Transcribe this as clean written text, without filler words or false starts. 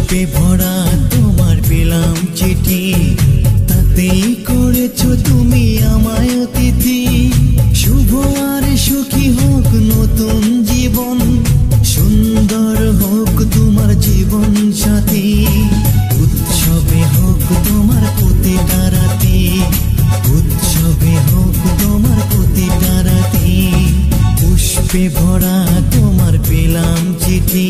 পুষ্পে ভরা তোমার পেলাম চিঠি, তাতেই করেছো তুমি আমায় অতিথি। শুভ আর সুখী হোক নতুন জীবন, সুন্দর হোক তোমার জীবন সাথী। উৎসবে হোক তোমার প্রতিটা রাতি, উৎসবে হোক তোমার প্রতিটা রাতি। পুষ্পে ভরা তোমার পেলাম চিঠি।